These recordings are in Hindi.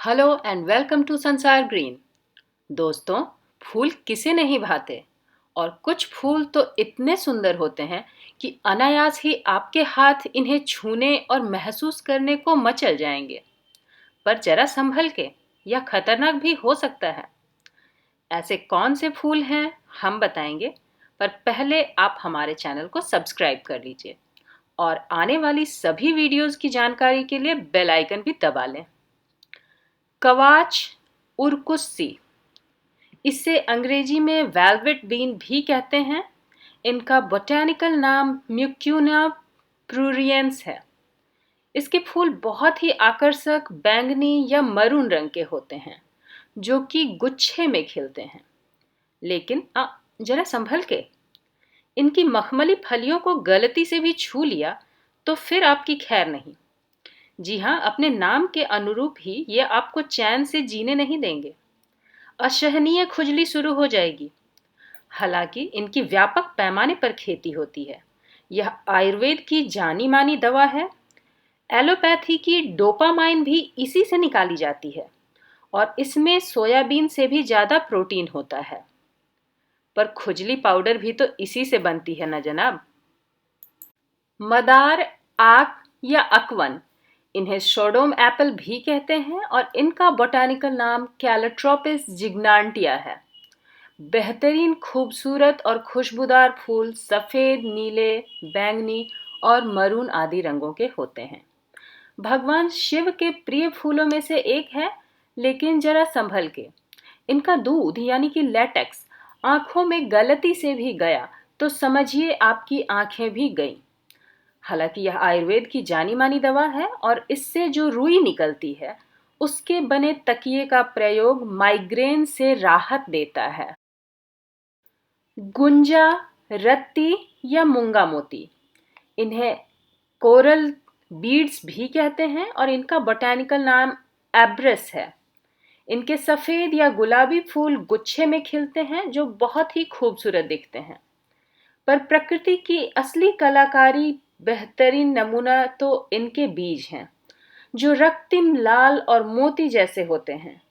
हेलो एंड वेलकम टू संसार ग्रीन। दोस्तों, फूल किसे नहीं भाते। और कुछ फूल तो इतने सुंदर होते हैं कि अनायास ही आपके हाथ इन्हें छूने और महसूस करने को मचल जाएंगे। पर जरा संभल के, यह खतरनाक भी हो सकता है। ऐसे कौन से फूल हैं हम बताएंगे, पर पहले आप हमारे चैनल को सब्सक्राइब कर लीजिए और आने वाली सभी वीडियोस की जानकारी के लिए बेल आइकन भी दबा लें। कवाच उर्कुस्सी, इसे अंग्रेजी में वेलवेट बीन भी कहते हैं। इनका बोटैनिकल नाम म्यूक्यूना प्रूरियंस है। इसके फूल बहुत ही आकर्षक बैंगनी या मरून रंग के होते हैं, जो कि गुच्छे में खिलते हैं। लेकिन जरा संभल के, इनकी मखमली फलियों को गलती से भी छू लिया तो फिर आपकी खैर नहीं। जी हाँ, अपने नाम के अनुरूप ही ये आपको चैन से जीने नहीं देंगे। असहनीय खुजली शुरू हो जाएगी। हालांकि इनकी व्यापक पैमाने पर खेती होती है। यह आयुर्वेद की जानी मानी दवा है। एलोपैथी की डोपामाइन भी इसी से निकाली जाती है और इसमें सोयाबीन से भी ज़्यादा प्रोटीन होता है। पर खुजली पाउडर भी तो इसी से बनती है ना जनाब। मदार आक या अकवन, इन्हें शोडोम एप्पल भी कहते हैं और इनका बोटानिकल नाम कैलोट्रोपिस जिग्नांटिया है। बेहतरीन खूबसूरत और खुशबूदार फूल सफ़ेद, नीले, बैंगनी और मरून आदि रंगों के होते हैं। भगवान शिव के प्रिय फूलों में से एक है। लेकिन जरा संभल के, इनका दूध यानी कि लेटेक्स आंखों में गलती से भी गया तो समझिए आपकी आंखें भी गईं। हालांकि यह आयुर्वेद की जानी मानी दवा है और इससे जो रुई निकलती है उसके बने तकिए का प्रयोग माइग्रेन से राहत देता है। गुंजा, रत्ती या मूंगा मोती, इन्हें कोरल बीड्स भी कहते हैं और इनका बोटैनिकल नाम एब्रस है। इनके सफ़ेद या गुलाबी फूल गुच्छे में खिलते हैं जो बहुत ही खूबसूरत दिखते हैं। पर प्रकृति की असली कलाकारी बेहतरीन नमूना तो इनके बीज हैं, जो रक्तिम लाल और मोती जैसे होते हैं,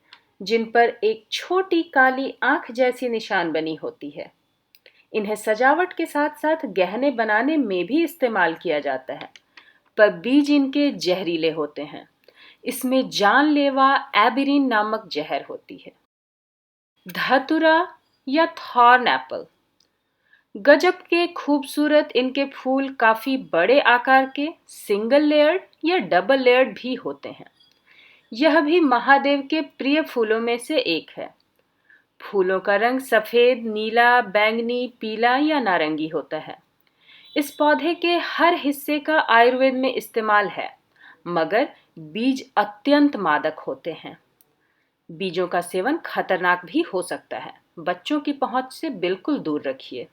जिन पर एक छोटी काली आंख जैसी निशान बनी होती है। इन्हें सजावट के साथ साथ गहने बनाने में भी इस्तेमाल किया जाता है। पर बीज इनके जहरीले होते हैं। इसमें जानलेवा एबिरिन नामक जहर होती है। धतुरा या थॉर्न एप्पल, गजब के खूबसूरत इनके फूल काफी बड़े आकार के, सिंगल लेयर्ड या डबल लेयर्ड भी होते हैं। यह भी महादेव के प्रिय फूलों में से एक है। फूलों का रंग सफेद, नीला, बैंगनी, पीला या नारंगी होता है। इस पौधे के हर हिस्से का आयुर्वेद में इस्तेमाल है, मगर बीज अत्यंत मादक होते हैं। बीजों का सेवन खतरनाक भी हो सकता है। बच्चों की पहुंच से बिल्कुल दूर रखिए।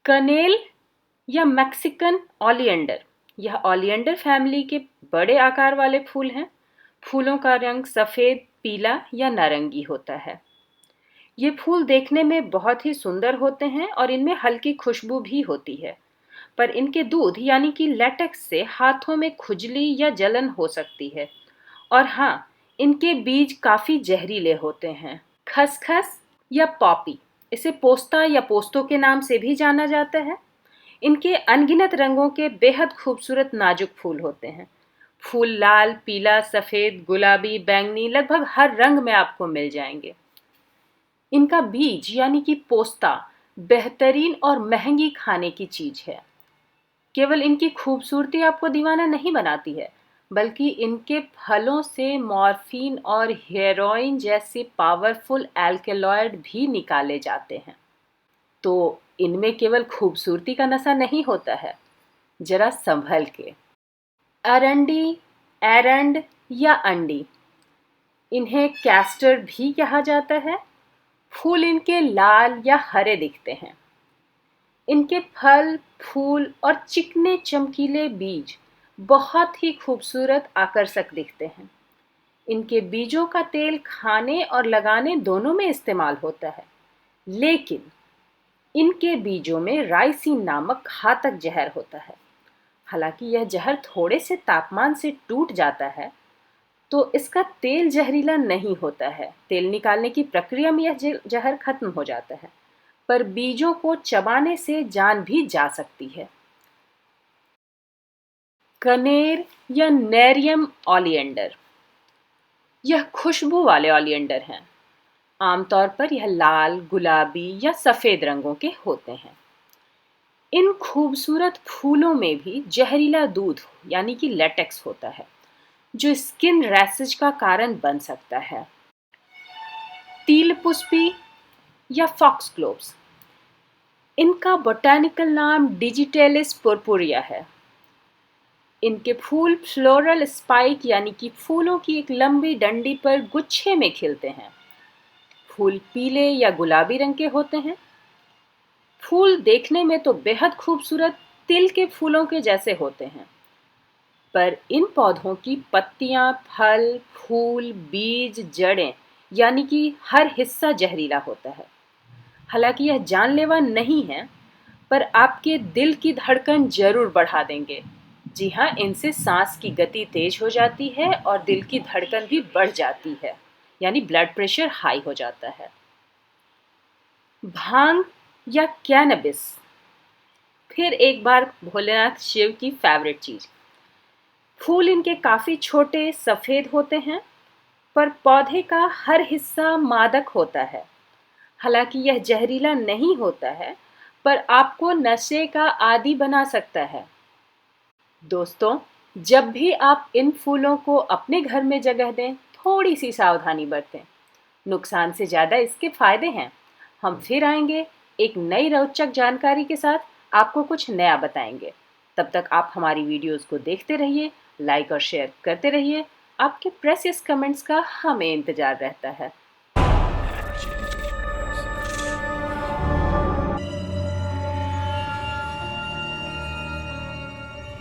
कनेल या मैक्सिकन ओलियंडर, यह ओलियंडर फैमिली के बड़े आकार वाले फूल हैं। फूलों का रंग सफेद, पीला या नारंगी होता है। ये फूल देखने में बहुत ही सुंदर होते हैं और इनमें हल्की खुशबू भी होती है। पर इनके दूध यानी कि लेटेक्स से हाथों में खुजली या जलन हो सकती है। और हाँ, इनके बीज काफी जहरीले होते हैं। खसखस या पॉपी, इसे पोस्ता या पोस्तो के नाम से भी जाना जाता है। इनके अनगिनत रंगों के बेहद खूबसूरत नाजुक फूल होते हैं। फूल लाल, पीला, सफेद, गुलाबी, बैंगनी, लगभग हर रंग में आपको मिल जाएंगे। इनका बीज यानी कि पोस्ता बेहतरीन और महंगी खाने की चीज है। केवल इनकी खूबसूरती आपको दीवाना नहीं बनाती है, बल्कि इनके फलों से मॉर्फिन और हेरोइन जैसे पावरफुल एल्केलॉइड भी निकाले जाते हैं। तो इनमें केवल खूबसूरती का नशा नहीं होता है। जरा संभल के। अरंडी, एरंड या अंडी, इन्हें कैस्टर भी कहा जाता है। फूल इनके लाल या हरे दिखते हैं। इनके फल, फूल और चिकने चमकीले बीज बहुत ही खूबसूरत आकर्षक दिखते हैं। इनके बीजों का तेल खाने और लगाने दोनों में इस्तेमाल होता है। लेकिन इनके बीजों में राइसिन नामक घातक जहर होता है। हालांकि यह जहर थोड़े से तापमान से टूट जाता है, तो इसका तेल जहरीला नहीं होता है। तेल निकालने की प्रक्रिया में यह जहर खत्म हो जाता है, पर बीजों को चबाने से जान भी जा सकती है। कनेर या नेरियम ओलियंडर, यह खुशबू वाले ओलियंडर हैं। आमतौर पर यह लाल, गुलाबी या सफेद रंगों के होते हैं। इन खूबसूरत फूलों में भी जहरीला दूध यानी कि लेटेक्स होता है, जो स्किन रैशेज का कारण बन सकता है। तील पुष्पी या फॉक्सग्लोव्स, इनका बोटैनिकल नाम डिजिटेलिस पुरपुरिया है। इनके फूल फ्लोरल स्पाइक यानी कि फूलों की एक लंबी डंडी पर गुच्छे में खिलते हैं। फूल पीले या गुलाबी रंग के होते हैं। फूल देखने में तो बेहद खूबसूरत तिल के फूलों के जैसे होते हैं, पर इन पौधों की पत्तियां, फल, फूल, बीज, जड़ें यानी कि हर हिस्सा जहरीला होता है। हालांकि यह जानलेवा नहीं है, पर आपके दिल की धड़कन जरूर बढ़ा देंगे। जी हाँ, इनसे सांस की गति तेज हो जाती है और दिल की धड़कन भी बढ़ जाती है, यानी ब्लड प्रेशर हाई हो जाता है। भांग या कैनबिस, फिर एक बार भोलेनाथ शिव की फेवरेट चीज। फूल इनके काफी छोटे सफेद होते हैं, पर पौधे का हर हिस्सा मादक होता है। हालांकि यह जहरीला नहीं होता है, पर आपको नशे का आदी बना सकता है। दोस्तों, जब भी आप इन फूलों को अपने घर में जगह दें, थोड़ी सी सावधानी बरतें। नुकसान से ज़्यादा इसके फायदे हैं। हम फिर आएंगे एक नई रोचक जानकारी के साथ, आपको कुछ नया बताएंगे। तब तक आप हमारी वीडियोस को देखते रहिए, लाइक और शेयर करते रहिए। आपके प्रेशियस कमेंट्स का हमें इंतज़ार रहता है।